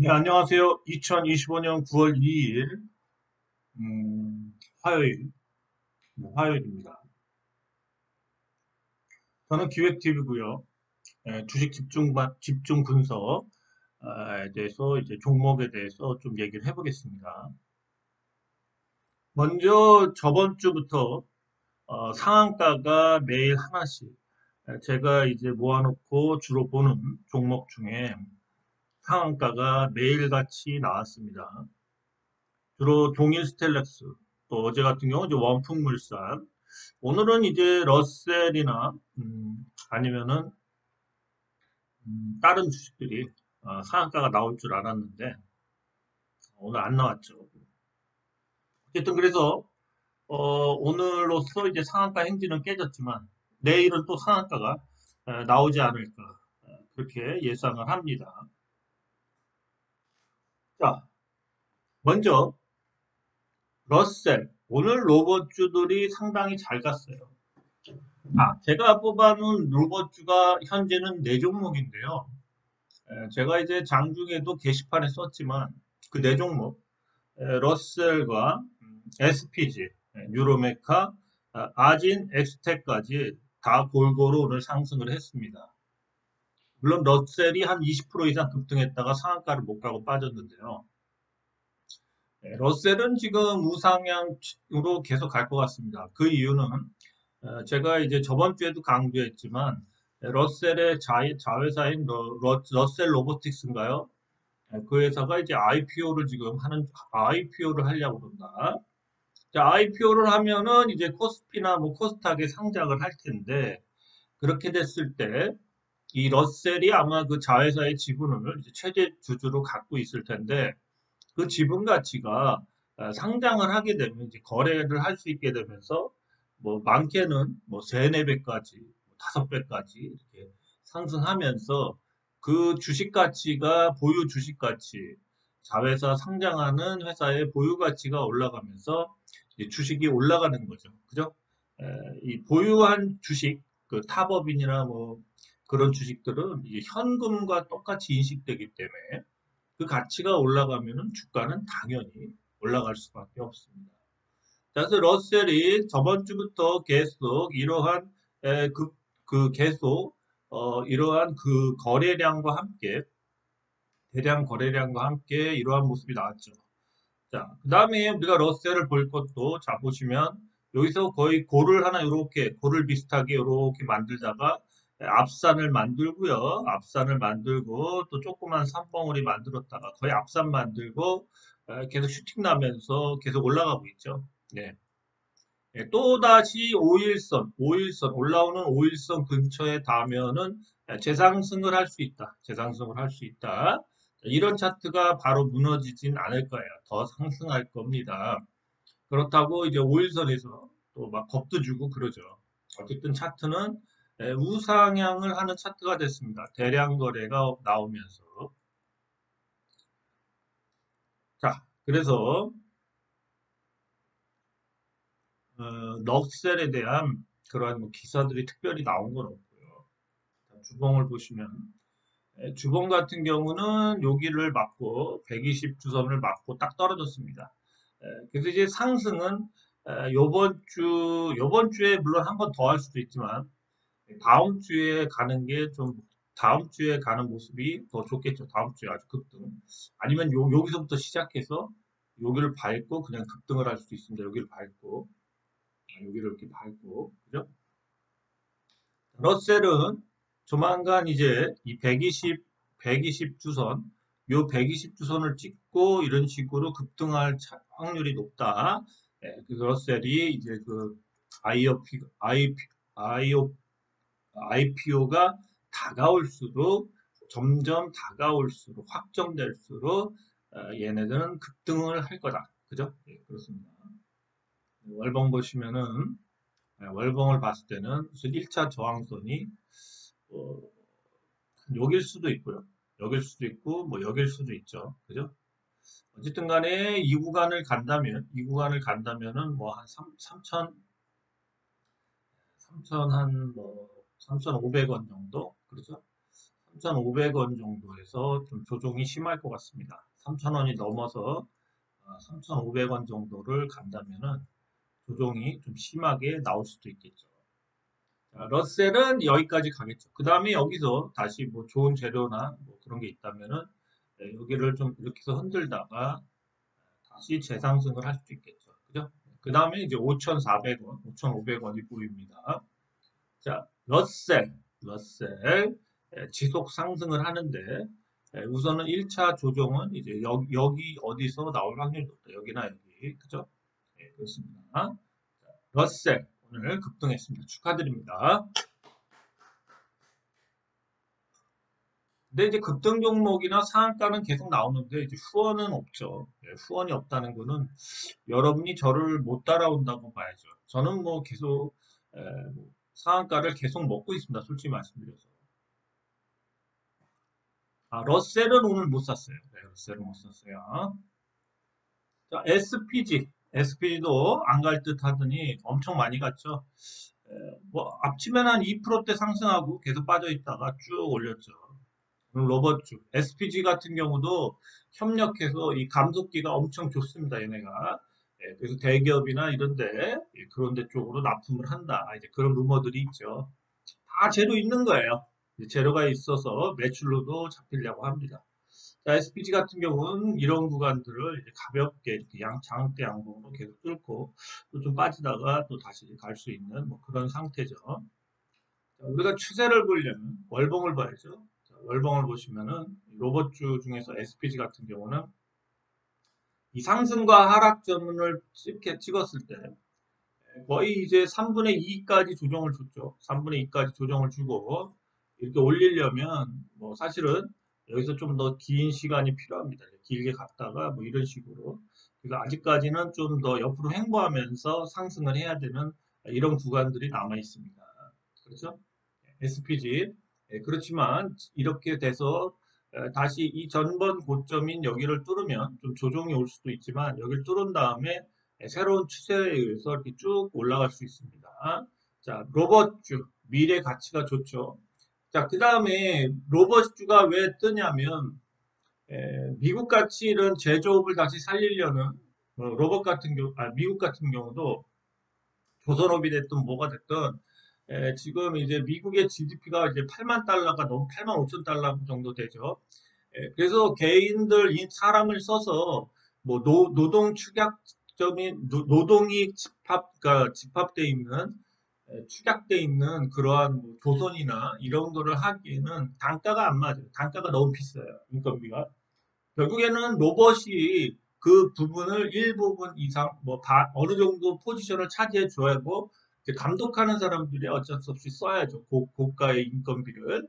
네, 안녕하세요. 2025년 9월 2일, 화요일, 화요일입니다. 저는 기획팀이고요. 주식 집중 분석에 대해서, 이제 종목에 대해서 좀 얘기를 해보겠습니다. 먼저 저번 주부터 상한가가 매일 하나씩, 제가 이제 모아놓고 주로 보는 종목 중에 상한가가 매일같이 나왔습니다. 주로 동일 스텔렉스, 또 어제 같은 경우 이제 원풍물산, 오늘은 이제 러셀이나 아니면은 다른 주식들이 상한가가 나올 줄 알았는데 오늘 안 나왔죠. 어쨌든 그래서 오늘로써 이제 상한가 행진은 깨졌지만 내일은 또 상한가가 나오지 않을까 그렇게 예상을 합니다. 자, 먼저 러셀 오늘 로봇주들이 상당히 잘 갔어요. 제가 뽑아놓은 로봇주가 현재는 네 종목인데요. 제가 이제 장중에도 게시판에 썼지만 그 네 종목, 러셀과 SPG, 뉴로메카, 아진, 엑스텍까지 다 골고루 오늘 상승을 했습니다. 물론 러셀이 한 20% 이상 급등했다가 상한가를 못 가고 빠졌는데요. 러셀은 지금 우상향으로 계속 갈 것 같습니다. 그 이유는 제가 이제 저번 주에도 강조했지만 러셀의 자회사인 러셀 로보틱스인가요? 그 회사가 이제 IPO를 지금 IPO를 하려고 그런다. IPO를 하면은 이제 코스피나 뭐 코스닥에 상장을 할 텐데, 그렇게 됐을 때, 이 러셀이 아마 그 자회사의 지분을 이제 최대 주주로 갖고 있을 텐데, 그 지분 가치가 상장을 하게 되면 이제 거래를 할 수 있게 되면서, 뭐 많게는 뭐 세네 배까지, 다섯 배까지 이렇게 상승하면서 그 주식 가치가 보유 주식 가치, 자회사 상장하는 회사의 보유 가치가 올라가면서 이제 주식이 올라가는 거죠. 그죠? 이 보유한 주식, 그 타법인이나 뭐 그런 주식들은 이제 현금과 똑같이 인식되기 때문에 그 가치가 올라가면은 주가는 당연히 올라갈 수밖에 없습니다. 그래서 러셀이 저번 주부터 계속 이러한 계속 이러한 그 거래량과 함께 대량 거래량과 함께 이러한 모습이 나왔죠. 자, 그 다음에 우리가 러셀을 볼 것도 자 보시면 여기서 거의 골을 하나 이렇게 골을 비슷하게 이렇게 만들다가 앞산을 만들고요. 앞산을 만들고 또 조그만 산봉우리 만들었다가 거의 앞산 만들고 계속 슈팅 나면서 계속 올라가고 있죠. 네. 또다시 5일선 올라오는 5일선 근처에 닿으면은 재상승을 할 수 있다. 재상승을 할 수 있다. 이런 차트가 바로 무너지진 않을 거예요. 더 상승할 겁니다. 그렇다고 이제 5일선에서 또 막 겁도 주고 그러죠. 어쨌든 차트는 우상향을 하는 차트가 됐습니다. 대량 거래가 나오면서. 자, 그래서 넉셀에 대한 그러한 뭐 기사들이 특별히 나온 건 없고요. 주봉을 보시면 주봉 같은 경우는 여기를 맞고 120 주선을 맞고 딱 떨어졌습니다. 그래서 이제 상승은 요번 주에 물론 한 번 더 할 수도 있지만 다음 주에 가는 게 좀 다음 주에 가는 모습이 더 좋겠죠. 다음 주에 아주 급등. 아니면 여기서부터 시작해서 여기를 밟고 그냥 급등을 할 수도 있습니다. 여기를 밟고 여기를 이렇게 밟고 그죠? 러셀은 조만간 이제 이 120 주선, 요 120 주선을 찍고 이런 식으로 급등할 확률이 높다. 그래서 러셀이 이제 그 IOP, IO, IPO가 다가올수록 점점 다가올수록 확정될수록 얘네들은 급등을 할 거다. 그죠? 예, 그렇습니다. 월봉 보시면은 월봉을 봤을 때는 무슨 1차 저항선이 어, 여길 수도 있고요. 여길 수도 있고 뭐 여길 수도 있죠. 그죠? 어쨌든 간에 이 구간을 간다면은 뭐 한 3천 한 뭐 3,500원 정도? 그렇죠? 3,500원 정도에서 좀 조정이 심할 것 같습니다. 3,000원이 넘어서 3,500원 정도를 간다면은 조정이 좀 심하게 나올 수도 있겠죠. 자, 러셀은 여기까지 가겠죠. 그 다음에 여기서 다시 뭐 좋은 재료나 뭐 그런 게 있다면은 여기를 좀 이렇게 해서 흔들다가 다시 재상승을 할 수도 있겠죠. 그죠? 그 다음에 이제 5,400원, 5,500원이 보입니다. 자, 러셀 지속 상승을 하는데 우선은 1차 조정은 이제 여기 어디서 나올 확률이 높다. 여기나 여기. 그죠? 네, 그렇습니다. 자, 러셀 오늘 급등했습니다. 축하드립니다. 근데 이제 급등 종목이나 상한가는 계속 나오는데 이제 후원은 없죠. 후원이 없다는 거는 여러분이 저를 못 따라온다고 봐야죠. 저는 뭐 계속 뭐 상한가를 계속 먹고 있습니다. 솔직히 말씀드려서. 아, 러셀은 오늘 못 샀어요. 네, 러셀은 못 샀어요. 자, SPG도 안 갈 듯 하더니 엄청 많이 갔죠. 뭐 앞치면 한 2%대 상승하고 계속 빠져 있다가 쭉 올렸죠. 로버츠, SPG 같은 경우도 협력해서 이 감속기가 엄청 좋습니다, 얘네가. 그래서 대기업이나 이런데, 그런 데 쪽으로 납품을 한다. 이제 그런 루머들이 있죠. 다 재료 있는 거예요. 재료가 있어서 매출로도 잡히려고 합니다. 자, SPG 같은 경우는 이런 구간들을 이제 가볍게 이렇게 장대 양봉으로 계속 뚫고 또 좀 빠지다가 또 다시 갈 수 있는 뭐 그런 상태죠. 자, 우리가 추세를 보려면 월봉을 봐야죠. 자, 월봉을 보시면은 로봇주 중에서 SPG 같은 경우는 이 상승과 하락점을 찍었을 때 거의 이제 3분의 2까지 조정을 줬죠. 3분의 2까지 조정을 주고 이렇게 올리려면 뭐 사실은 여기서 좀 더 긴 시간이 필요합니다. 길게 갔다가 뭐 이런 식으로. 그래서 아직까지는 좀 더 옆으로 횡보하면서 상승을 해야 되는 이런 구간들이 남아 있습니다. 그렇죠? SPG. 그렇지만 이렇게 돼서 다시 이 전번 고점인 여기를 뚫으면 좀 조정이 올 수도 있지만 여기를 뚫은 다음에 새로운 추세에 의해서 이렇게 쭉 올라갈 수 있습니다. 자, 로봇주 미래 가치가 좋죠. 자, 그 다음에 로봇주가 왜 뜨냐면 미국 같이 이런 제조업을 다시 살리려는 로봇 같은 경우, 미국 같은 경우도 조선업이 됐든 뭐가 됐든 지금 이제 미국의 GDP가 이제 8만 달러가 넘 8만 5천 달러 정도 되죠. 그래서 개인들 이 사람을 써서 뭐 노동 축약점이 노동이 그러니까 집합돼 있는 축약돼 있는 그러한 뭐 조선이나 이런 거를 하기에는 단가가 안 맞아요. 단가가 너무 비싸요. 인건비가. 결국에는 로봇이 그 부분을 일부분 이상 뭐 어느 정도 포지션을 차지해 줘야 하고 감독하는 사람들이 어쩔 수 없이 써야죠. 고가의 인건비를.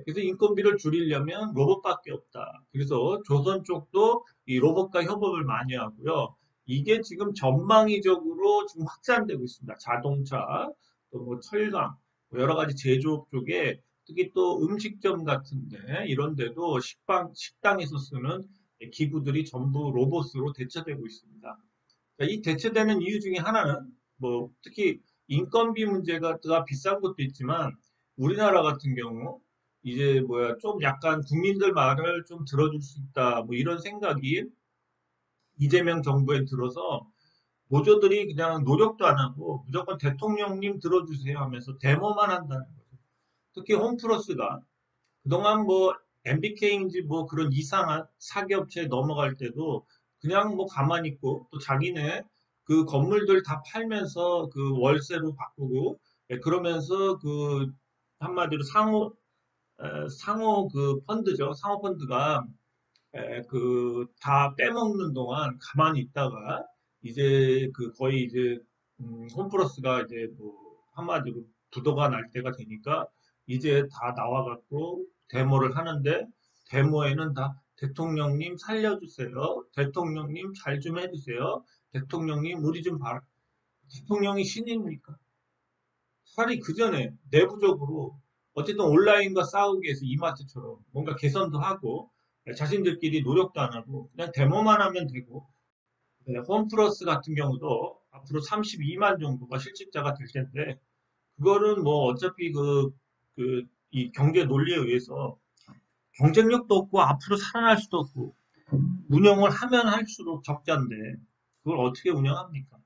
그래서 인건비를 줄이려면 로봇밖에 없다. 그래서 조선 쪽도 이 로봇과 협업을 많이 하고요. 이게 지금 전망의적으로 지금 확산되고 있습니다. 자동차, 또 뭐 철강, 뭐 여러 가지 제조업 쪽에 특히 또 음식점 같은데 이런 데도 식당에서 쓰는 기구들이 전부 로봇으로 대체되고 있습니다. 이 대체되는 이유 중에 하나는 뭐 특히 인건비 문제가 비싼 것도 있지만 우리나라 같은 경우 이제 뭐야 좀 약간 국민들 말을 좀 들어줄 수 있다 뭐 이런 생각이 이재명 정부에 들어서 노조들이 그냥 노력도 안 하고 무조건 대통령님 들어주세요 하면서 데모만 한다는 거죠. 특히 홈플러스가 그동안 뭐 MBK인지 뭐 그런 이상한 사기업체에 넘어갈 때도 그냥 뭐 가만히 있고 또 자기네 그 건물들 다 팔면서 그 월세로 바꾸고 그러면서 그 한마디로 상호 그 펀드죠. 상호 펀드가 그 다 빼먹는 동안 가만히 있다가 이제 그 거의 이제 홈플러스가 이제 뭐 한마디로 부도가 날 때가 되니까 이제 다 나와갖고 데모를 하는데 데모에는 다 대통령님 살려주세요. 대통령님 잘 좀 해주세요. 대통령님 우리 좀 봐라. 대통령이 신입니까? 차라리 그 전에 내부적으로 어쨌든 온라인과 싸우기 위해서 이마트처럼 뭔가 개선도 하고 자신들끼리 노력도 안 하고 그냥 데모만 하면 되고 홈플러스 같은 경우도 앞으로 32만 정도가 실직자가 될 텐데 그거는 뭐 어차피 이 경제 논리에 의해서 경쟁력도 없고 앞으로 살아날 수도 없고 운영을 하면 할수록 적자인데 그걸 어떻게 운영합니까?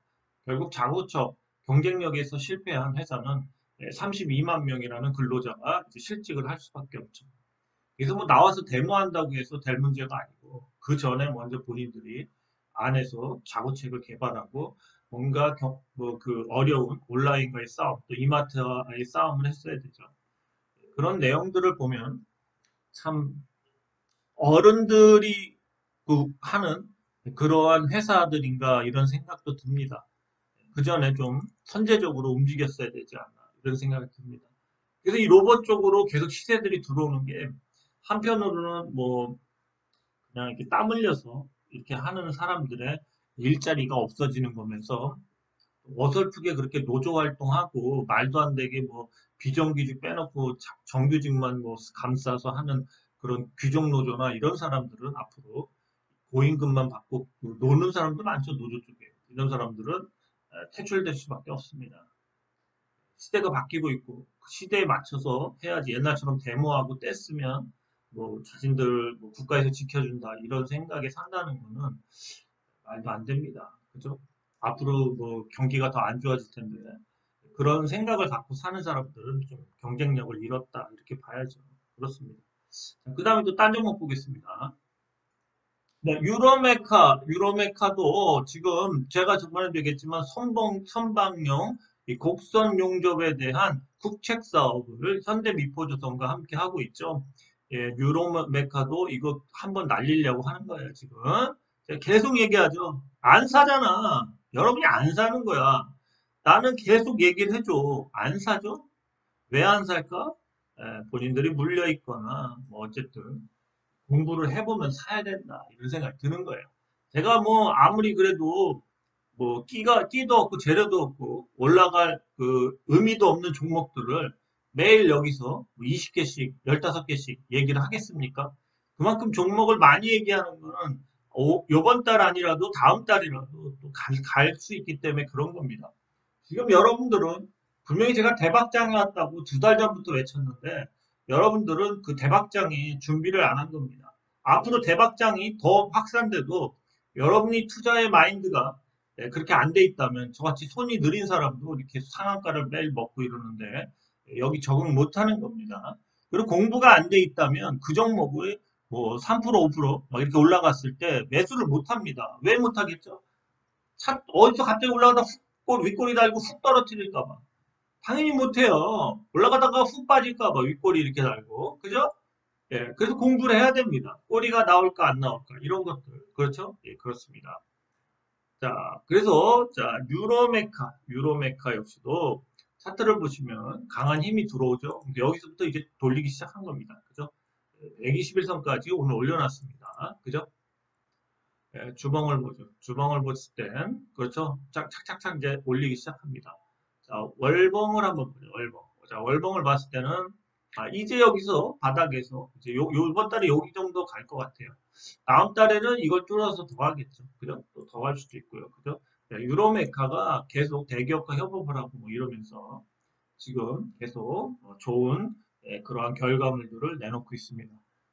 결국 자구처 경쟁력에서 실패한 회사는 32만 명이라는 근로자가 이제 실직을 할 수밖에 없죠. 그래서 뭐 나와서 데모한다고 해서 될 문제가 아니고 그 전에 먼저 본인들이 안에서 자구책을 개발하고 뭔가 뭐 그 어려운 온라인과의 싸움, 또 이마트와의 싸움을 했어야 되죠. 그런 내용들을 보면 참 어른들이 하는 그러한 회사들인가 이런 생각도 듭니다. 그 전에 좀 선제적으로 움직였어야 되지 않나 이런 생각이 듭니다. 그래서 이 로봇 쪽으로 계속 시세들이 들어오는 게 한편으로는 뭐 그냥 이렇게 땀 흘려서 이렇게 하는 사람들의 일자리가 없어지는 거면서 어설프게 그렇게 노조 활동하고 말도 안 되게 뭐 비정규직 빼놓고 정규직만 뭐 감싸서 하는 그런 귀족 노조나 이런 사람들은 앞으로 고임금만 받고 노는 사람도 많죠, 노조 쪽에. 이런 사람들은 퇴출될 수밖에 없습니다. 시대가 바뀌고 있고 그 시대에 맞춰서 해야지. 옛날처럼 데모하고 뗐으면 뭐 자신들 뭐 국가에서 지켜준다 이런 생각에 산다는 거는 말도 안 됩니다. 그죠? 앞으로 뭐 경기가 더 안 좋아질 텐데 그런 생각을 갖고 사는 사람들은 좀 경쟁력을 잃었다 이렇게 봐야죠. 그렇습니다. 그 다음에 또 딴 종목 보겠습니다. 네, 유로메카도 지금 제가 저번에도 얘기했지만 선방용 이 곡선 용접에 대한 국책 사업을 현대미포조선과 함께 하고 있죠. 예, 유로메카도 이거 한번 날리려고 하는 거예요, 지금. 제가 계속 얘기하죠. 안 사잖아. 여러분이 안 사는 거야. 나는 계속 얘기를 해줘. 안 사죠? 왜 안 살까? 본인들이 물려 있거나 뭐 어쨌든 공부를 해보면 사야 된다 이런 생각이 드는 거예요. 제가 뭐 아무리 그래도 뭐 끼도 없고 재료도 없고 올라갈 그 의미도 없는 종목들을 매일 여기서 20개씩 15개씩 얘기를 하겠습니까? 그만큼 종목을 많이 얘기하는 거는 요번 달 아니라도 다음 달이라도 또 갈 수 있기 때문에 그런 겁니다. 지금 여러분들은 분명히 제가 대박장이 왔다고 2달 전부터 외쳤는데 여러분들은 그 대박장이 준비를 안 한 겁니다. 앞으로 대박장이 더 확산돼도 여러분이 투자의 마인드가 그렇게 안 돼 있다면 저같이 손이 느린 사람도 이렇게 상한가를 매일 먹고 이러는데 여기 적응 못 하는 겁니다. 그리고 공부가 안 돼 있다면 그 종목을 뭐 3% 5%막 이렇게 올라갔을 때 매수를 못 합니다. 왜 못 하겠죠? 어디서 갑자기 올라가다 윗꼬리 달고 훅 떨어뜨릴까 봐. 당연히 못해요. 올라가다가 훅 빠질까 봐 윗꼬리 이렇게 달고. 그죠? 예, 그래서 공부를 해야 됩니다. 꼬리가 나올까 안 나올까 이런 것들. 그렇죠? 예, 그렇습니다. 자, 그래서 자, 유로메카 역시도 차트를 보시면 강한 힘이 들어오죠. 여기서부터 이제 돌리기 시작한 겁니다. 그죠? 121선까지 오늘 올려놨습니다. 그죠? 예, 주봉을 보죠. 주봉을 봤을 땐 그렇죠? 착착착 이제 올리기 시작합니다. 자, 월봉을 한번 보죠. 월봉. 자, 월봉을 봤을 때는 이제 여기서 바닥에서 이제 요번 달에 여기 정도 갈 것 같아요. 다음 달에는 이걸 뚫어서 더 가겠죠. 그죠? 또 더 갈 수도 있고요. 그죠? 자, 유로메카가 계속 대기업과 협업을 하고 뭐 이러면서 지금 계속 좋은 그러한 결과물들을 내놓고 있습니다.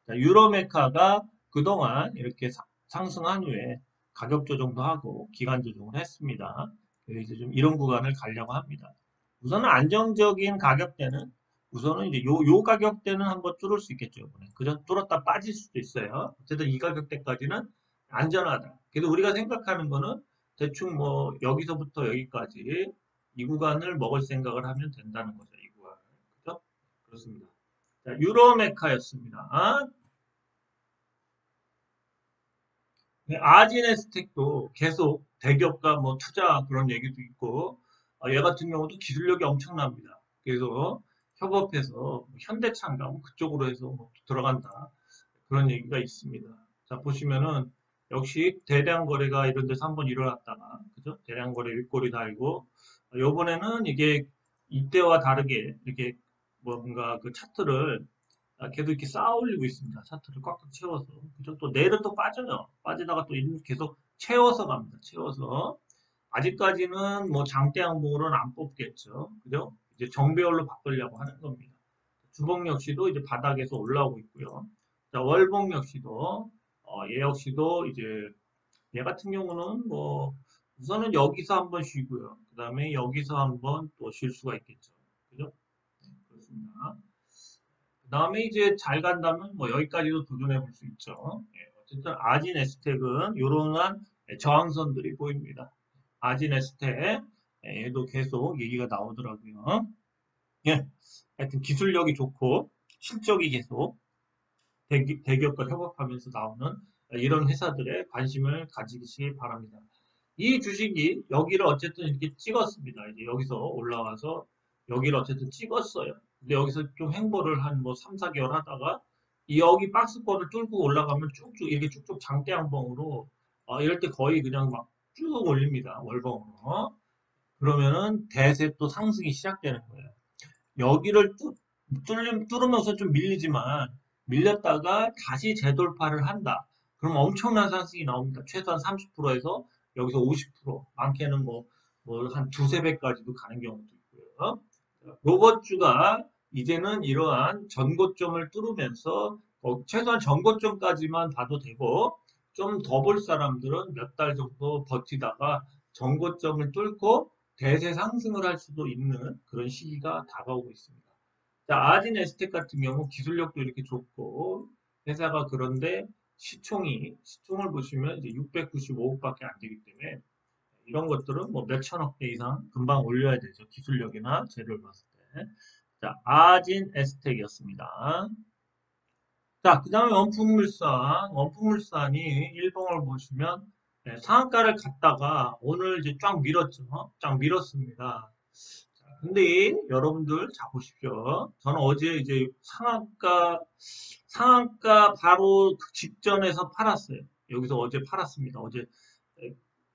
자, 유로메카가 그동안 이렇게 상승한 후에 가격 조정도 하고 기간 조정을 했습니다. 그래서 이제 좀 이런 구간을 가려고 합니다. 우선은 안정적인 가격대는 우선은 이제 요 가격대는 한번 뚫을 수 있겠죠. 이번에. 그죠? 뚫었다 빠질 수도 있어요. 어쨌든 이 가격대까지는 안전하다. 그래서 우리가 생각하는 거는 대충 뭐 여기서부터 여기까지 이 구간을 먹을 생각을 하면 된다는 거죠. 이 구간을. 그죠? 그렇습니다. 자, 유로메카였습니다. 네, 아지네스텍도 계속 대기업과 뭐 투자 그런 얘기도 있고 얘 같은 경우도 기술력이 엄청납니다. 그래서 협업해서 뭐 현대차인가 뭐 그쪽으로 해서 뭐 들어간다 그런 얘기가 있습니다. 자 보시면은 역시 대량 거래가 이런 데서 한번 일어났다가 그죠? 대량 거래 윗꼬리 달고 요번에는 이게 이때와 다르게 이렇게 뭔가 그 차트를 계속 이렇게 쌓아 올리고 있습니다. 차트를 꽉꽉 채워서. 그죠? 또 내일은 또 빠져요. 빠지다가 또 계속 채워서 갑니다. 채워서. 아직까지는 뭐 장대 항목으로는 안 뽑겠죠. 그죠? 이제 정배열로 바꾸려고 하는 겁니다. 주봉 역시도 이제 바닥에서 올라오고 있고요. 자, 월봉 역시도, 얘 역시도 이제, 얘 같은 경우는 뭐, 우선은 여기서 한번 쉬고요. 그 다음에 여기서 한번 또 쉴 수가 있겠죠. 그죠? 네, 그렇습니다. 그 다음에 이제 잘 간다면 뭐 여기까지도 도전해 볼 수 있죠. 예, 어쨌든 아진 에스텍은 요런한 저항선들이 보입니다. 아진 에스텍, 얘도 계속 얘기가 나오더라고요. 예, 하여튼 기술력이 좋고 실적이 계속 대기업과 협업하면서 나오는 이런 회사들의 관심을 가지시기 바랍니다. 이 주식이 여기를 어쨌든 이렇게 찍었습니다. 이제 여기서 올라와서 여기를 어쨌든 찍었어요. 근데 여기서 좀 횡보를 한 뭐 3, 4개월 하다가 이 여기 박스권을 뚫고 올라가면 쭉쭉 이렇게 쭉쭉 장대양봉으로 이럴 때 거의 그냥 막 쭉 올립니다. 월봉으로. 그러면은 대세 또 상승이 시작되는 거예요. 여기를 뚫으면서 좀 밀리지만 밀렸다가 다시 재돌파를 한다. 그럼 엄청난 상승이 나옵니다. 최소한 30%에서 여기서 50%, 많게는 뭐 한 두세 배까지도 가는 경우도 있고요. 요번 주가 이제는 이러한 전고점을 뚫으면서 최소한 전고점까지만 봐도 되고 좀 더 볼 사람들은 몇 달 정도 버티다가 전고점을 뚫고 대세 상승을 할 수도 있는 그런 시기가 다가오고 있습니다. 자, 아진 에스텍 같은 경우 기술력도 이렇게 좋고 회사가 그런데 시총을 보시면 이제 695억밖에 안 되기 때문에 이런 것들은 뭐 몇천억 대 이상 금방 올려야 되죠. 기술력이나 재료를 봤을 때. 자, 아진 에스텍이었습니다. 자, 그 다음에 원품물산. 원품물산이 일봉을 보시면 상한가를 갔다가 오늘 이제 쫙 밀었죠. 쫙 밀었습니다. 근데 여러분들 자 보십시오. 저는 어제 이제 상한가 바로 그 직전에서 팔았어요. 여기서 어제 팔았습니다. 어제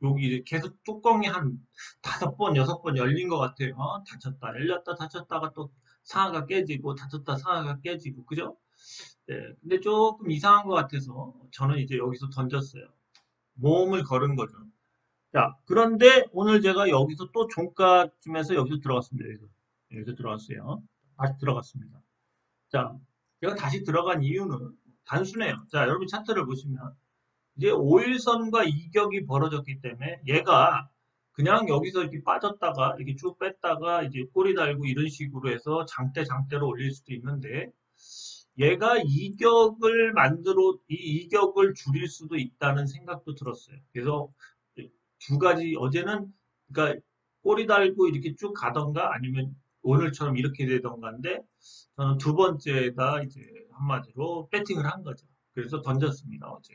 여기 이제 계속 뚜껑이 한 5번, 6번 열린 것 같아요. 닫혔다, 열렸다, 닫혔다가 또 상하가 깨지고, 닫혔다, 상하가 깨지고, 그죠? 네, 근데 조금 이상한 것 같아서 저는 이제 여기서 던졌어요. 모험을 걸은 거죠. 자, 그런데 오늘 제가 여기서 또 종가쯤에서 여기서 들어갔습니다. 여기서 들어갔어요. 다시 들어갔습니다. 자, 제가 다시 들어간 이유는 단순해요. 자, 여러분 차트를 보시면 이제 5일선과 이격이 벌어졌기 때문에 얘가 그냥 여기서 이렇게 빠졌다가 이렇게 쭉 뺐다가 이제 꼬리 달고 이런 식으로 해서 장대로 올릴 수도 있는데 얘가 이 이격을 줄일 수도 있다는 생각도 들었어요. 그래서 두 가지, 어제는, 그러니까 꼬리 달고 이렇게 쭉 가던가 아니면 오늘처럼 이렇게 되던가인데, 저는 두 번째가 이제 한마디로 배팅을 한 거죠. 그래서 던졌습니다, 어제.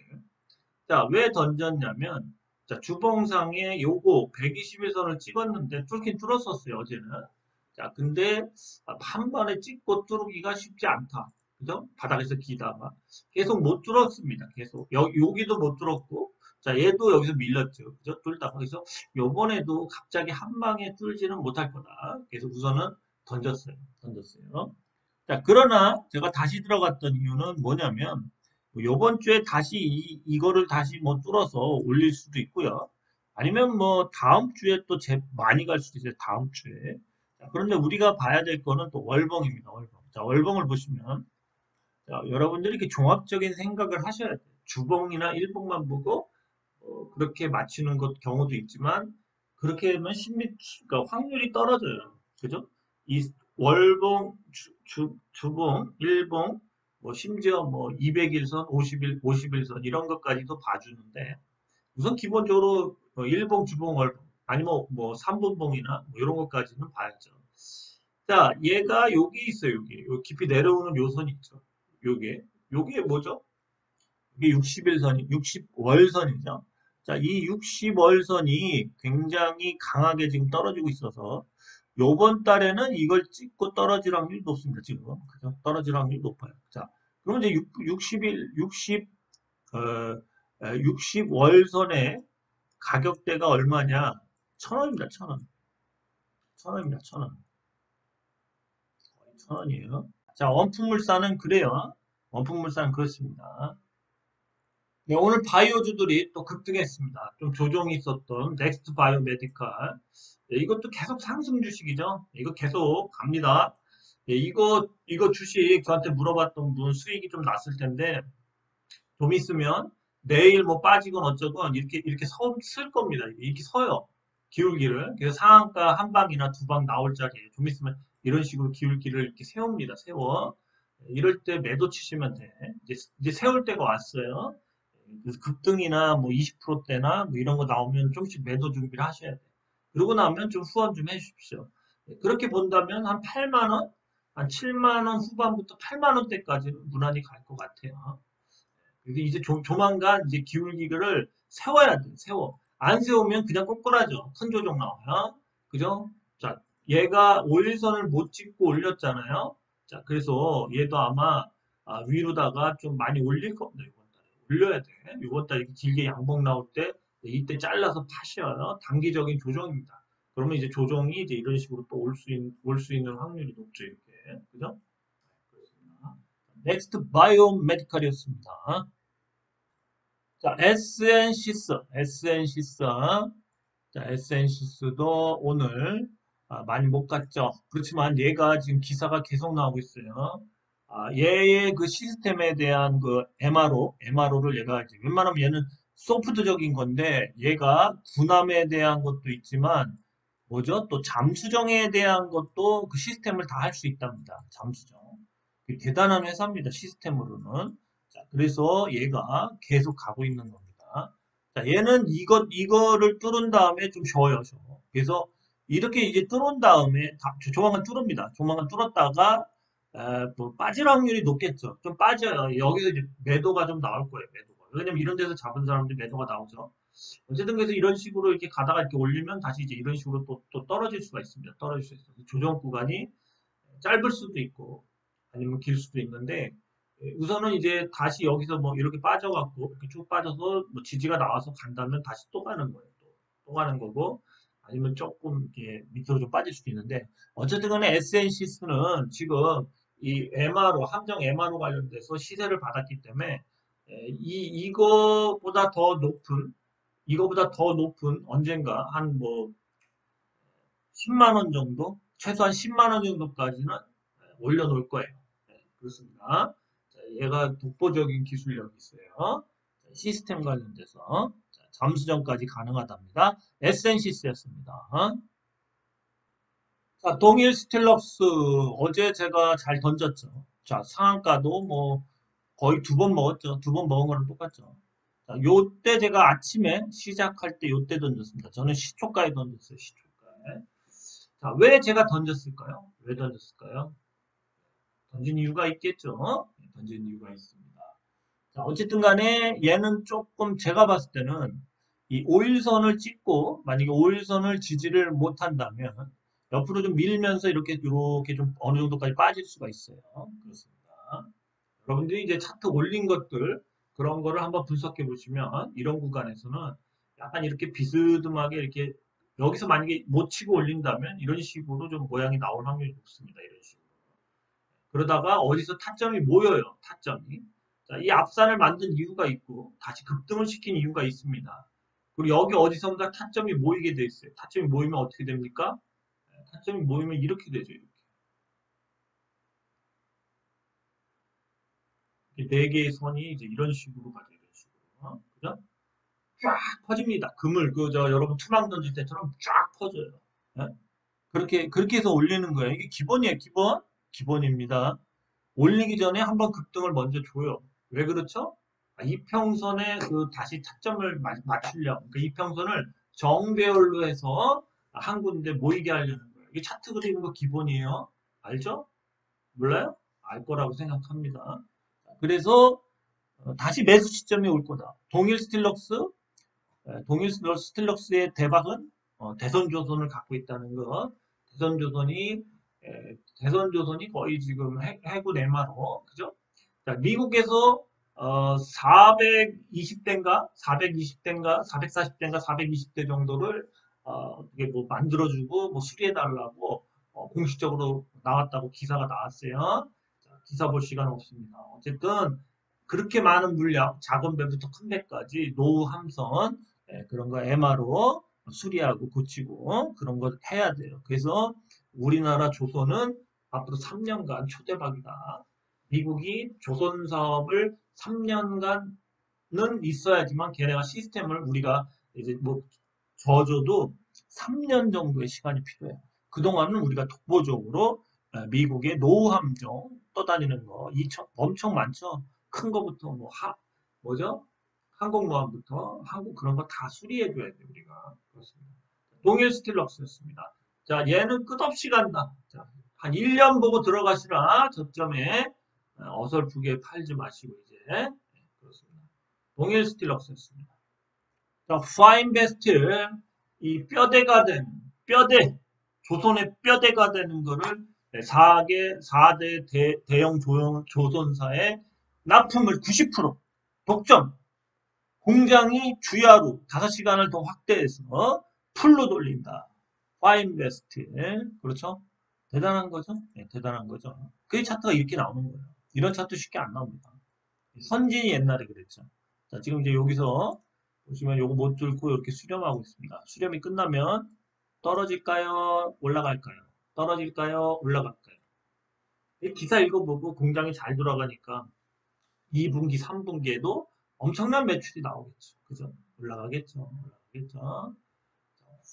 자, 왜 던졌냐면, 자, 주봉상에 요거 121선을 찍었는데 뚫긴 뚫었었어요, 어제는. 자, 근데 한 번에 찍고 뚫기가 쉽지 않다. 그죠? 바닥에서 기다가. 계속 못 뚫었습니다. 계속. 여기도 못 뚫었고, 자, 얘도 여기서 밀렸죠. 그죠? 뚫다가. 그래서 요번에도 갑자기 한 방에 뚫지는 못할 거다. 그래서 우선은 던졌어요. 던졌어요. 자, 그러나 제가 다시 들어갔던 이유는 뭐냐면, 뭐 요번 주에 다시 이거를 다시 뭐 뚫어서 올릴 수도 있고요. 아니면 뭐 다음 주에 또 많이 갈 수도 있어요. 다음 주에. 자, 그런데 우리가 봐야 될 거는 또 월봉입니다. 월봉. 자, 월봉을 보시면 자, 여러분들이 이렇게 종합적인 생각을 하셔야 돼요. 주봉이나 일봉만 보고 그렇게 맞추는 경우도 있지만 그렇게 하면 그러니까 확률이 떨어져요. 그죠? 이 월봉, 주봉, 일봉, 뭐 심지어 뭐 200일선, 50일선 이런 것까지도 봐주는데 우선 기본적으로 일봉, 주봉, 월봉 아니면 뭐 3분봉이나 뭐 이런 것까지는 봐야죠. 자, 얘가 여기 있어요. 여기. 요 깊이 내려오는 요선 있죠. 요게 뭐죠? 이게 60월선이죠. 자, 이 60월선이 굉장히 강하게 지금 떨어지고 있어서 요번 달에는 이걸 찍고 떨어질 확률이 높습니다. 지금. 그죠? 떨어질 확률이 높아요. 자, 그러면 이제 60월선의 가격대가 얼마냐? 1,000원입니다. 1,000원. 1,000원입니다. 1,000원. 1,000원이에요. 자, 원품물산은 그래요. 원품물산은 그렇습니다. 네, 오늘 바이오주들이 또 급등했습니다. 좀 조정이 있었던 넥스트 바이오 메디칼. 네, 이것도 계속 상승 주식이죠. 이거 계속 갑니다. 예, 이거 주식 저한테 물어봤던 분 수익이 좀 났을 텐데, 좀 있으면 내일 뭐 빠지건 어쩌건 이렇게 쓸 겁니다. 이렇게 서요. 기울기를. 그래서 상한가 한 방이나 두 방 나올 자리에 좀 있으면 이런 식으로 기울기를 이렇게 세웁니다. 세워. 이럴 때 매도 치시면 돼. 이제 세울 때가 왔어요. 그래서 급등이나 뭐 20%대나 뭐 이런 거 나오면 좀씩 매도 준비를 하셔야 돼. 그러고 나면 좀 후원 좀 해주십시오. 그렇게 본다면 한 8만 원, 한 7만 원 후반부터 8만 원대까지는 무난히 갈 것 같아요. 그래서 이제 조만간 이제 기울기를 세워야 돼, 세워. 안 세우면 그냥 꼬꾸라져. 큰 조정 나와요. 그죠? 자, 얘가 5일선을 못 찍고 올렸잖아요. 자, 그래서 얘도 아마 위로다가 좀 많이 올릴 겁니다, 이번 달에. 올려야 돼. 이번 달에 이렇게 길게 양봉 나올 때, 이때 잘라서 파셔요. 단기적인 조정입니다. 그러면 이제 조정이 이제 이런 식으로 또 올 수 있는 확률이 높죠, 이렇게. 그죠? 그렇습니다. 넥스트 바이오메디칼이었습니다. 자, SN시스. 자, SN시스도 오늘 많이 못 갔죠. 그렇지만 얘가 지금 기사가 계속 나오고 있어요. 얘의 그 시스템에 대한 그 MRO를 얘가 이제 웬만하면 얘는 소프트적인 건데 얘가 군함에 대한 것도 있지만 뭐죠? 또 잠수정에 대한 것도 그 시스템을 다 할 수 있답니다. 잠수정. 대단한 회사입니다. 시스템으로는. 자, 그래서 얘가 계속 가고 있는 겁니다. 자, 얘는 이거를 뚫은 다음에 좀 쉬어요, 쉬어. 그래서 이렇게 이제 뚫은 다음에 조만간 뚫습니다. 조만간 뚫었다가 뭐 빠질 확률이 높겠죠. 좀 빠져요. 여기서 이제 매도가 좀 나올 거예요, 매도가. 왜냐면 이런 데서 잡은 사람들 매도가 나오죠. 어쨌든 그래서 이런 식으로 이렇게 가다가 이렇게 올리면 다시 이제 이런 식으로 또 떨어질 수가 있습니다. 떨어질 수 있어요. 조정 구간이 짧을 수도 있고 아니면 길 수도 있는데 우선은 이제 다시 여기서 뭐 이렇게 빠져갖고 이렇게 쭉 빠져서 뭐 지지가 나와서 간다면 다시 또 가는 거예요. 또 가는 거고 아니면 조금 이렇게 밑으로 좀 빠질 수도 있는데 어쨌든 간에 SNC스는 지금 이 MRO 함정 MRO 관련돼서 시세를 받았기 때문에 이거보다 더 높은 언젠가 한 뭐 10만 원 정도 최소한 10만 원 정도까지는 올려놓을 거예요. 네, 그렇습니다. 자, 얘가 독보적인 기술력이 있어요. 자, 시스템 관련돼서 자, 잠수정까지 가능하답니다. SNC스였습니다. 자, 동일 스틸럭스 어제 제가 잘 던졌죠. 자, 상한가도 뭐 거의 두 번 먹었죠. 두 번 먹은 거랑 똑같죠. 자, 요때 제가 아침에 시작할 때 요때 던졌습니다. 저는 시초가에 던졌어요. 시초가에. 자, 왜 제가 던졌을까요? 왜 던졌을까요? 던진 이유가 있겠죠. 던진 이유가 있습니다. 자, 어쨌든 간에 얘는 조금 제가 봤을 때는 이 5일선을 찍고 만약에 5일선을 지지를 못한다면 옆으로 좀 밀면서 이렇게 좀 어느 정도까지 빠질 수가 있어요. 그렇습니다. 여러분들이 이제 차트 올린 것들 그런 거를 한번 분석해 보시면 이런 구간에서는 약간 이렇게 비스듬하게 이렇게 여기서 만약에 못 치고 올린다면 이런 식으로 좀 모양이 나올 확률이 높습니다. 이런 식으로. 그러다가 어디서 타점이 모여요. 타점이. 자, 이 앞산을 만든 이유가 있고 다시 급등을 시킨 이유가 있습니다. 그리고 여기 어디선가 타점이 모이게 돼 있어요. 타점이 모이면 어떻게 됩니까? 타점이 모이면 이렇게 되죠. 이렇게 네 개의 선이 이제 이런 식으로 가죠. 이런 식으로. 그죠? 쫙 퍼집니다. 그물, 여러분 투망 던질 때처럼 쫙 퍼져요. 예? 그렇게 해서 올리는 거예요. 이게 기본이에요, 기본. 기본입니다. 올리기 전에 한번 급등을 먼저 줘요. 왜 그렇죠? 이평선에 그 다시 타점을 맞추려. 그러니까 이평선을 정배열로 해서 한 군데 모이게 하려는 거예요. 이게 차트 그리는 거 기본이에요. 알죠? 몰라요? 알 거라고 생각합니다. 그래서 다시 매수 시점이 올 거다. 동일 스틸럭스의 대박은 대선조선을 갖고 있다는 거. 대선조선이 대선조선이 거의 지금 해군 MRO, 그죠? 자, 미국에서 420대인가, 420대인가, 440대인가, 420대 정도를 이게 뭐 만들어주고 뭐 수리해달라고 공식적으로 나왔다고 기사가 나왔어요. 자, 기사 볼 시간 없습니다. 어쨌든 그렇게 많은 물량, 작은 배부터 큰 배까지 노후 함선 그런 거 MRO 수리하고 고치고 그런 걸 해야 돼요. 그래서 우리나라 조선은 앞으로 3년간 초대박이다. 미국이 조선 사업을 3년간은 있어야지만 걔네가 시스템을 우리가 이제 뭐 저줘도 3년 정도의 시간이 필요해요. 그동안은 우리가 독보적으로 미국의 노후 함정 떠다니는 거 엄청 많죠. 큰 거부터 뭐 뭐죠? 항공모함부터 한국 그런 거 다 수리해줘야 돼 우리가. 그렇습니다. 동일 스틸럭스였습니다. 자, 얘는 끝없이 간다. 자, 한 1년 보고 들어가시라. 저점에 어설프게 팔지 마시고 이제. 네, 그렇습니다. 동일 스틸럭스였습니다. 자, 파인베스트 이 뼈대가 된 뼈대 조선의 뼈대가 되는 거를 4대 대형 조선사의 납품을 90% 독점 공장이 주야로 5시간을 더 확대해서 풀로 돌린다. 파인베스트. 그렇죠? 대단한 거죠? 네, 대단한 거죠. 그 차트가 이렇게 나오는 거예요. 이런 차트 쉽게 안 나옵니다. 선진이 옛날에 그랬죠. 자, 지금 이제 여기서 보시면 요거 못 뚫고 이렇게 수렴하고 있습니다. 수렴이 끝나면 떨어질까요? 올라갈까요? 떨어질까요? 올라갈까요? 이 기사 읽어보고 공장이 잘 돌아가니까 2분기, 3분기에도 엄청난 매출이 나오겠죠. 그죠? 올라가겠죠. 올라가겠죠.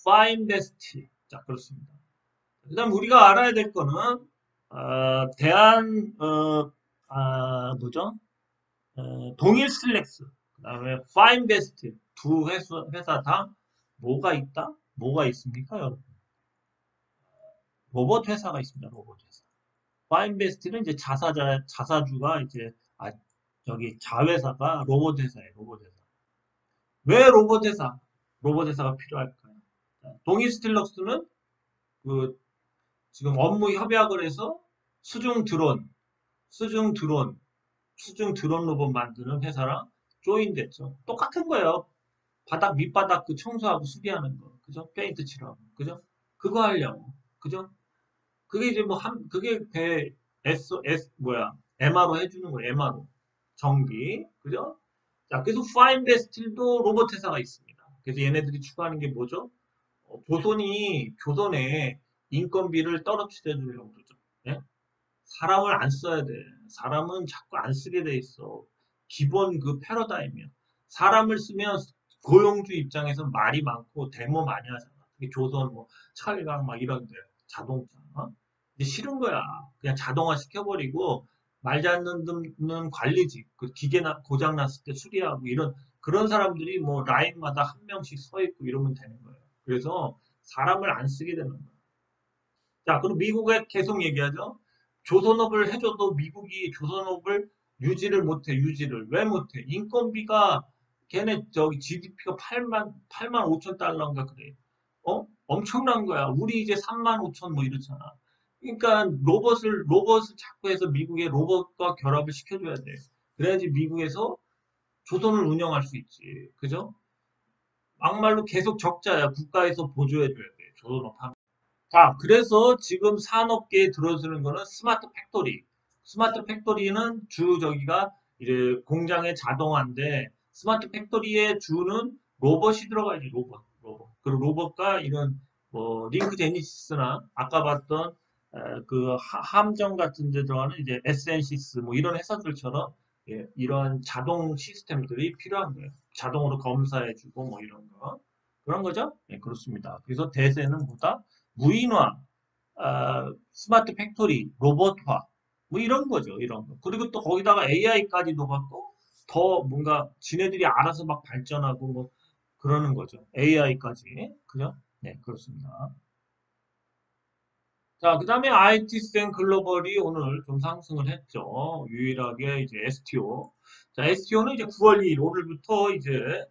파인베스트. 자, 그렇습니다. 그 다음 우리가 알아야 될 거는, 뭐죠? 동일 슬랙스, 그 다음에 파인베스트 두 회사 다 뭐가 있다? 뭐가 있습니까, 여러분? 로봇 회사가 있습니다. 로봇 회사. 파인베스트는 이제 자사주가 이제 저기 자회사가 로봇 회사예요. 로봇 회사. 왜 로봇 회사? 로봇 회사가 필요할까요? 동일 스틸럭스는 그 지금 업무 협약을 해서 수중 드론, 수중 드론, 수중 드론 로봇 만드는 회사랑 조인됐죠. 똑같은 거예요. 밑바닥 그 청소하고 수리하는 거. 그죠? 페인트 칠하고. 그죠? 그거 하려고. 그죠? 그게 이제 그게 MRO 해주는 거예요. MRO. 전기. 그죠? 자, 그래서 파인베스틸도 로봇 회사가 있습니다. 그래서 얘네들이 추구하는 게 뭐죠? 교선에 인건비를 떨어뜨려주려고 그러죠. 예? 사람을 안 써야 돼. 사람은 자꾸 안 쓰게 돼 있어. 기본 그 패러다임이야. 사람을 쓰면 고용주 입장에서 말이 많고 데모 많이 하잖아. 특히 조선 뭐 철강 막 이런 데 자동차. 근데 싫은 거야. 그냥 자동화 시켜버리고 말지 않는 관리직, 그 기계나 고장 났을 때 수리하고 이런 그런 사람들이 뭐 라인마다 한 명씩 서 있고 이러면 되는 거예요. 그래서 사람을 안 쓰게 되는 거예요. 자, 그럼 미국에 계속 얘기하죠. 조선업을 해줘도 미국이 조선업을 유지를 못해, 유지를. 왜 못해? 인건비가 걔네 저기 GDP가 8만 5천 달러인가 그래. 엄청난 거야. 우리 이제 3만 5천 뭐 이렇잖아. 그러니까 로봇을 자꾸 해서 미국의 로봇과 결합을 시켜줘야 돼. 그래야지 미국에서 조선을 운영할 수 있지. 그죠? 막말로 계속 적자야. 국가에서 보조해줘야 돼. 조선업 하면. 자, 그래서 지금 산업계에 들어서는 거는 스마트 팩토리. 스마트 팩토리는 저기가 이제 공장의 자동화인데 스마트 팩토리의 주는 로봇이 들어가야지, 로봇. 로봇. 그리고 로봇과 이런 뭐 링크 제니시스나 아까 봤던 그 함정 같은 데 들어가는 이제 에센시스 뭐 이런 회사들처럼 예, 이런 자동 시스템들이 필요한 거예요. 자동으로 검사해주고 뭐 이런 거. 그런 거죠? 네, 그렇습니다. 그래서 대세는 뭐다? 무인화, 스마트 팩토리, 로봇화, 뭐 이런 거죠, 이런 거. 그리고 또 거기다가 AI까지 넣어갖고 더 뭔가 지네들이 알아서 막 발전하고 뭐 그러는 거죠. AI까지. 그죠? 네, 그렇습니다. 자, 그 다음에 IT센 글로벌이 오늘 좀 상승을 했죠. 유일하게 이제 STO. 자, STO는 이제 9월 2일, 오늘부터 이제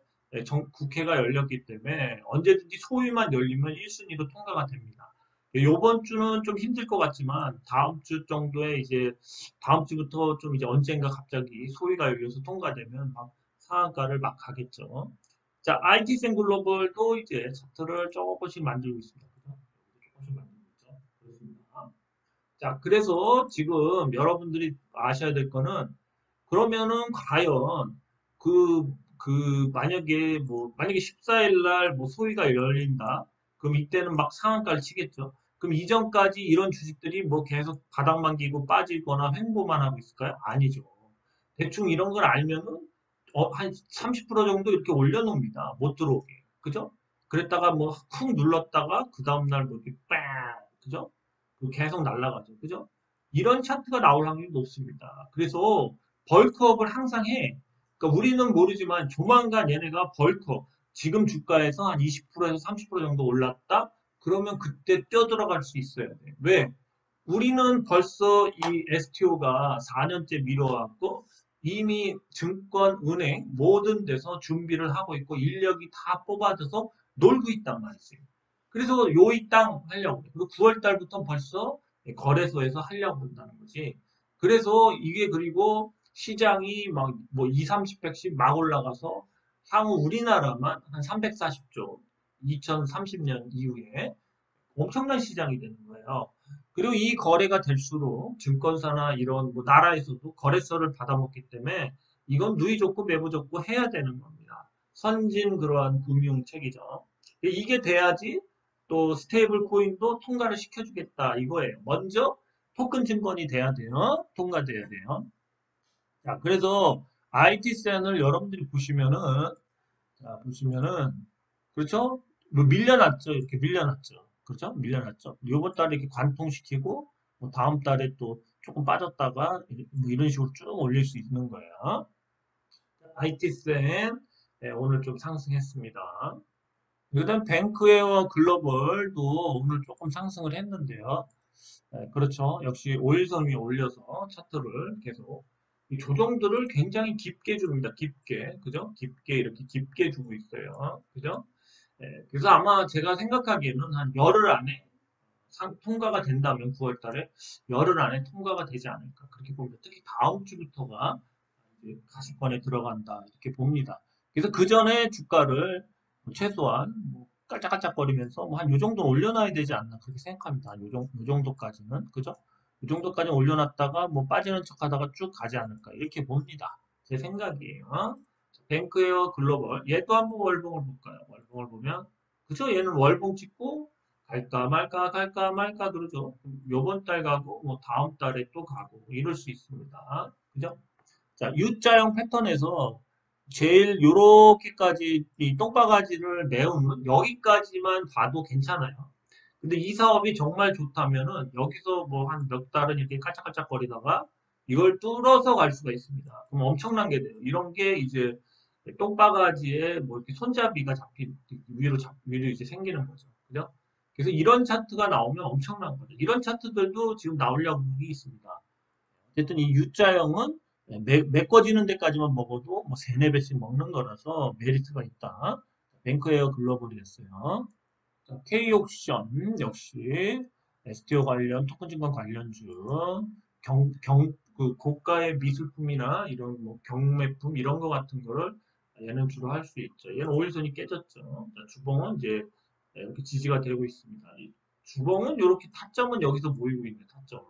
국회가 열렸기 때문에 언제든지 소위만 열리면 1순위로 통과가 됩니다. 요번 주는 좀 힘들 것 같지만 다음 주 정도에 이제 다음 주부터 좀 이제 언젠가 갑자기 소위가 열려서 통과되면 막 상한가를 막 가겠죠. 자, IT센 글로벌도 이제 차트를 조금씩 만들고 있습니다. 조금씩 만들고 있죠. 그렇습니다. 자, 그래서 지금 여러분들이 아셔야 될 거는 그러면은 과연 만약에 14일 날 뭐 소위가 열린다. 그럼 이때는 막 상한가를 치겠죠. 그럼 이전까지 이런 주식들이 뭐 계속 바닥만 기고 빠지거나 횡보만 하고 있을까요? 아니죠. 대충 이런 걸 알면은 한 30% 정도 이렇게 올려놓습니다. 못 들어오게. 그죠? 그랬다가 뭐 쿵 눌렀다가 그 다음날 뭐 이렇게 빵 그죠? 계속 날아가죠. 그죠? 이런 차트가 나올 확률이 높습니다. 그래서 벌크업을 항상 해. 그러니까 우리는 모르지만 조만간 얘네가 벌크업 지금 주가에서 한 20%에서 30% 정도 올랐다? 그러면 그때 뛰어들어갈 수 있어야 돼. 왜? 우리는 벌써 이 STO가 4년째 미뤄왔고 이미 증권, 은행 모든 데서 준비를 하고 있고 인력이 다 뽑아져서 놀고 있단 말이지. 그래서 요이 땅 하려고 그래. 그리고 9월 달부터 벌써 거래소에서 하려고 한다는 거지. 그래서 이게 그리고 시장이 막 뭐 2, 30백씩 막 올라가서 향후 우리나라만 한 340조 2030년 이후에 엄청난 시장이 되는 거예요. 그리고 이 거래가 될수록 증권사나 이런 뭐 나라에서도 거래처를 받아먹기 때문에 이건 누이 좋고 매부 좋고 해야 되는 겁니다. 선진 그러한 금융책이죠. 이게 돼야지 또 스테이블 코인도 통과를 시켜주겠다 이거예요. 먼저 토큰 증권이 돼야 돼요. 통과돼야 돼요. 자, 그래서 IT센을 여러분들이 보시면은 자, 보시면은, 그렇죠? 뭐 밀려났죠. 이렇게 밀려났죠. 그렇죠? 밀려났죠. 요번 달에 이렇게 관통시키고, 뭐 다음 달에 또 조금 빠졌다가, 뭐 이런 식으로 쭉 올릴 수 있는 거예요. IT센, 오늘 좀 상승했습니다. 그다음 뱅크웨어 글로벌도 오늘 조금 상승을 했는데요. 그렇죠. 역시 오일선 위에 올려서 차트를 계속 이 조정들을 굉장히 깊게 줍니다. 깊게. 그죠? 깊게 이렇게 깊게 주고 있어요. 그죠? 그래서 아마 제가 생각하기에는 한 열흘 안에 통과가 된다면 9월 달에 열흘 안에 통과가 되지 않을까. 그렇게 봅니다. 특히 다음 주부터가 이제 가시권에 들어간다. 이렇게 봅니다. 그래서 그 전에 주가를 최소한 뭐 깔짝깔짝거리면서 뭐 한 요 정도 올려놔야 되지 않나 그렇게 생각합니다. 요 정도까지는 그죠? 요 정도까지 올려놨다가 뭐 빠지는 척하다가 쭉 가지 않을까 이렇게 봅니다. 제 생각이에요. 뱅크웨어 글로벌 얘도 한번 월봉을 볼까요? 월봉을 보면 그죠? 얘는 월봉 찍고 갈까 말까 갈까 말까 그러죠. 요번 달 가고 뭐 다음 달에 또 가고 이럴 수 있습니다. 그죠? 자, U자형 패턴에서 제일 요렇게까지 이 똥바가지를 메우는 여기까지만 봐도 괜찮아요. 근데 이 사업이 정말 좋다면은 여기서 뭐 한 몇 달은 이렇게 깔짝깔짝거리다가 이걸 뚫어서 갈 수가 있습니다. 그럼 엄청난 게 돼요. 이런 게 이제 똥바가지에 뭐 이렇게 손잡이가 위로 이제 생기는 거죠. 그죠? 그래서 이런 차트가 나오면 엄청난 거죠. 이런 차트들도 지금 나오려고 하는 게 있습니다. 어쨌든 이 U자형은 메꿔지는 데까지만 먹어도 뭐 세네 배씩 먹는 거라서 메리트가 있다. 뱅크웨어 글로벌이었어요. K옥션 역시 STO 관련 토큰 증권 관련주 그 고가의 미술품이나 이런 뭐 경매품 이런 거 같은 거를 얘는 주로 할 수 있죠. 얘는 오일선이 깨졌죠. 자, 주봉은 이제 이렇게 지지가 되고 있습니다. 주봉은 이렇게 타점은 여기서 모이고 있는 타점.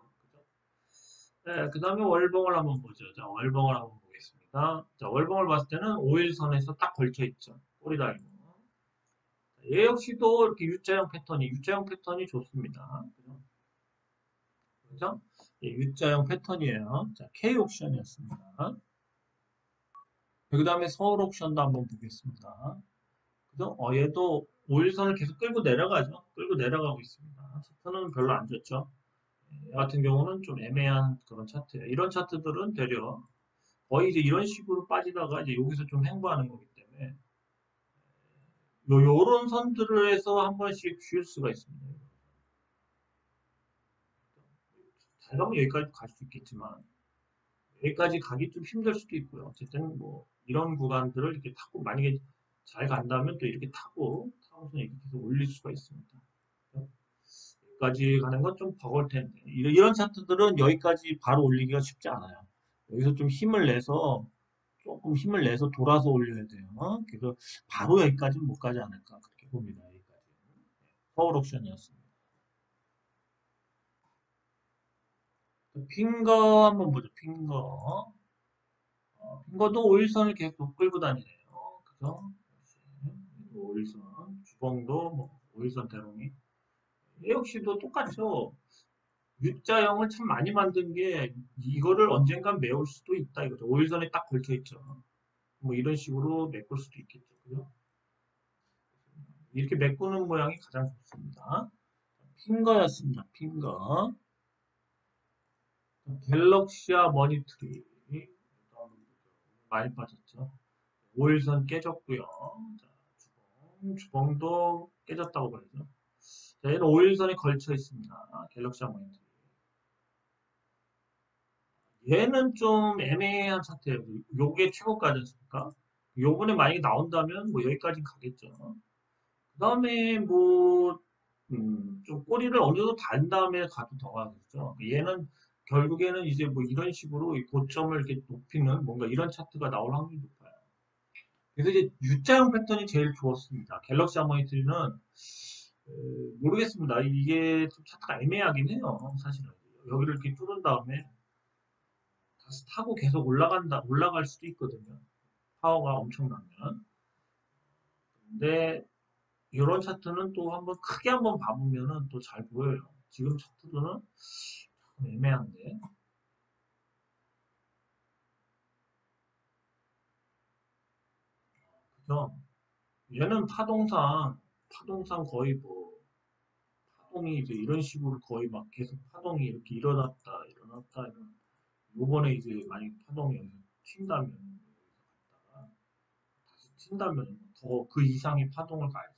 네, 그 다음에 월봉을 한번 보죠. 자, 월봉을 한번 보겠습니다. 자, 월봉을 봤을 때는 5일선에서 딱 걸쳐 있죠. 꼬리 달고. 얘 역시도 이렇게 U자형 패턴이 좋습니다. 그죠? 예, U자형 패턴이에요. 자, K옥션이었습니다. 그 다음에 서울옥션도 한번 보겠습니다. 그죠? 얘도 5일선을 계속 끌고 내려가죠. 끌고 내려가고 있습니다. 차트는 별로 안 좋죠. 얘 같은 경우는 좀 애매한 그런 차트예요. 이런 차트들은 되려 거의 이제 이런 식으로 빠지다가 이제 여기서 좀 횡보하는 거기 때문에 요런 선들을 해서 한 번씩 쉴 수가 있습니다. 잘 가면 여기까지 갈 수 있겠지만 여기까지 가기 좀 힘들 수도 있고요. 어쨌든 뭐 이런 구간들을 이렇게 타고 만약에 잘 간다면 또 이렇게 타고서 이렇게 계속 올릴 수가 있습니다. 여기까지 가는 건 좀 버거울 텐데 이런 차트들은 여기까지 바로 올리기가 쉽지 않아요. 여기서 좀 힘을 내서 조금 힘을 내서 돌아서 올려야 돼요. 그래서 바로 여기까지는 못 가지 않을까 그렇게 봅니다. 여기까지. 서울 옵션이었습니다. 핑거 한번 보죠. 핑거. 핑거도 오일선을 계속 끌고 다니네요. 그죠? 오일선. 주봉도 뭐 오일선 대롱이. 얘 역시도 똑같죠. U자형을 참 많이 만든 게 이거를 언젠간 메울 수도 있다 이거죠. 5일선에 딱 걸쳐 있죠. 뭐 이런 식으로 메꿀 수도 있겠죠. 그죠? 이렇게 메꾸는 모양이 가장 좋습니다. 핑거였습니다. 핑거. 갤럭시아 머니트리. 많이 빠졌죠. 5일선 깨졌고요. 자, 주봉도 깨졌다고 봐야죠. 자, 얘는 5일선에 걸쳐 있습니다. 갤럭시아 머니트리. 얘는 좀 애매한 차트예요. 요게 최고가지 않습니까? 요번에 만약에 나온다면 뭐 여기까지 가겠죠. 그 다음에 뭐, 좀 꼬리를 어느 정도 단 다음에 가도 더 가겠죠. 얘는 결국에는 이제 뭐 이런 식으로 이 고점을 이렇게 높이는 뭔가 이런 차트가 나올 확률이 높아요. 그래서 이제 U자형 패턴이 제일 좋았습니다. 갤럭시 하모니트리는 모르겠습니다. 이게 좀 차트가 애매하긴 해요. 사실은 여기를 이렇게 뚫은 다음에 다시 타고 계속 올라갈 수도 있거든요. 파워가 엄청나면. 근데 이런 차트는 또 한번 크게 한번 봐보면은 또 잘 보여요. 지금 차트로는 좀 애매한데. 그죠? 얘는 파동상 거의 뭐, 파동이 이제 이런 식으로 거의 막 계속 파동이 이렇게 일어났다. 요번에 이제 만약 파동이 여기서 튄다면, 갔다가 다시 튄다면 더 그 이상의 파동을 가야죠.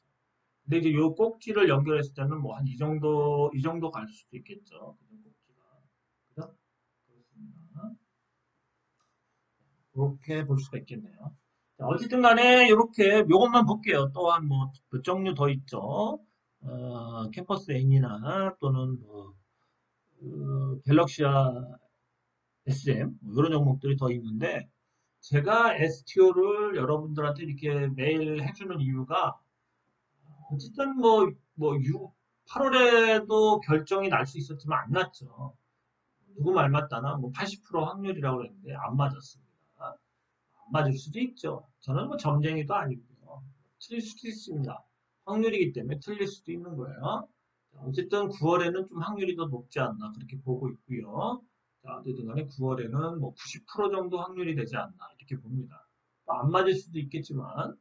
근데 이제 요 꼭지를 연결했을 때는 뭐 한 이 정도 갈 수도 있겠죠. 그죠? 꼭지가. 그죠? 그렇습니다. 그렇게 볼 수가 있겠네요. 자, 어쨌든 간에 이렇게 요것만 볼게요. 또한 뭐 몇 종류 더 있죠. 캠퍼스 N이나 또는 뭐 갤럭시아 SM 뭐 이런 종목들이 더 있는데 제가 STO를 여러분들한테 이렇게 매일 해주는 이유가 어쨌든 뭐 8월에도 결정이 날 수 있었지만 안 났죠. 누구 말 맞다나 뭐 80% 확률이라고 그랬는데 안 맞았습니다. 안 맞을 수도 있죠. 저는 뭐 점쟁이도 아니고요. 틀릴 수도 있습니다. 확률이기 때문에 틀릴 수도 있는 거예요. 자, 어쨌든 9월에는 좀 확률이 더 높지 않나 그렇게 보고 있고요. 자, 어쨌든 간에 9월에는 뭐 90% 정도 확률이 되지 않나 이렇게 봅니다. 안 맞을 수도 있겠지만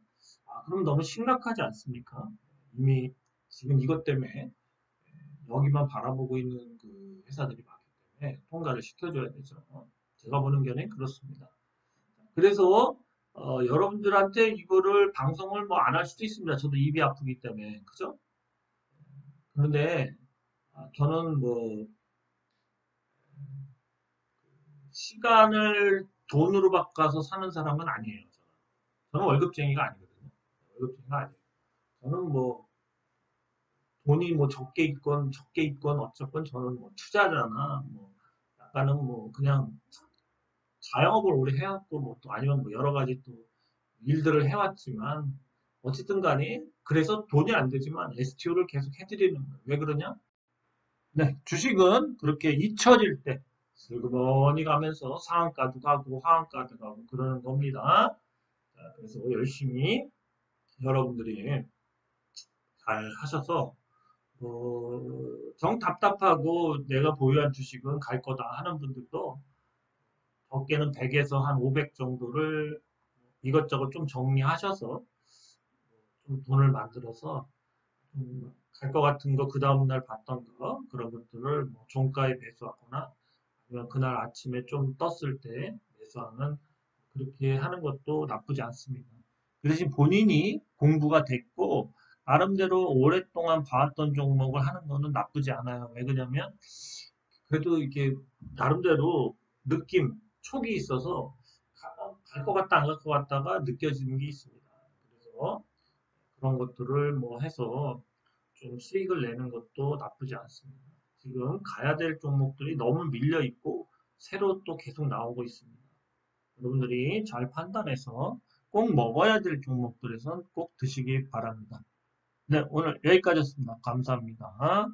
그럼 너무 심각하지 않습니까? 이미 지금 이것 때문에 여기만 바라보고 있는 그 회사들이 많기 때문에 통과를 시켜줘야 되죠. 제가 보는 견해는 그렇습니다. 그래서 여러분들한테 이거를 방송을 뭐 안 할 수도 있습니다. 저도 입이 아프기 때문에 그죠? 그런데 저는 뭐 시간을 돈으로 바꿔서 사는 사람은 아니에요. 저는 월급쟁이가 아니거든요. 월급쟁이가 아니에요. 저는 뭐 돈이 뭐 적게 있건 어쨌건 저는 뭐 투자자나 뭐 약간은 뭐 그냥 자영업을 오래 해왔고 뭐 또 아니면 뭐 여러 가지 또 일들을 해왔지만 어쨌든 간에 그래서 돈이 안 되지만 STO를 계속 해드리는 거예요. 왜 그러냐? 네, 주식은 그렇게 잊혀질 때 슬그머니 가면서 상한가도 가고 하한가도 가고 그러는 겁니다. 자, 그래서 열심히 여러분들이 잘 하셔서 정 답답하고 내가 보유한 주식은 갈 거다 하는 분들도 적게는 100에서 한 500 정도를 이것저것 좀 정리하셔서 좀 돈을 만들어서 갈 것 같은 거 그 다음날 봤던 거 그런 것들을 뭐 종가에 매수하거나 아니면 그날 아침에 좀 떴을 때 매수하는 그렇게 하는 것도 나쁘지 않습니다. 그 대신 본인이 공부가 됐고 나름대로 오랫동안 봐왔던 종목을 하는 거는 나쁘지 않아요. 왜 그러냐면 그래도 이게 나름대로 느낌, 촉이 있어서 갈 것 같다 안 갈 것 같다가 느껴지는 게 있습니다. 그래서 그런 것들을 뭐 해서 좀 수익을 내는 것도 나쁘지 않습니다. 지금 가야 될 종목들이 너무 밀려 있고 새로 또 계속 나오고 있습니다. 여러분들이 잘 판단해서 꼭 먹어야 될 종목들에선 꼭 드시기 바랍니다. 네, 오늘 여기까지였습니다. 감사합니다.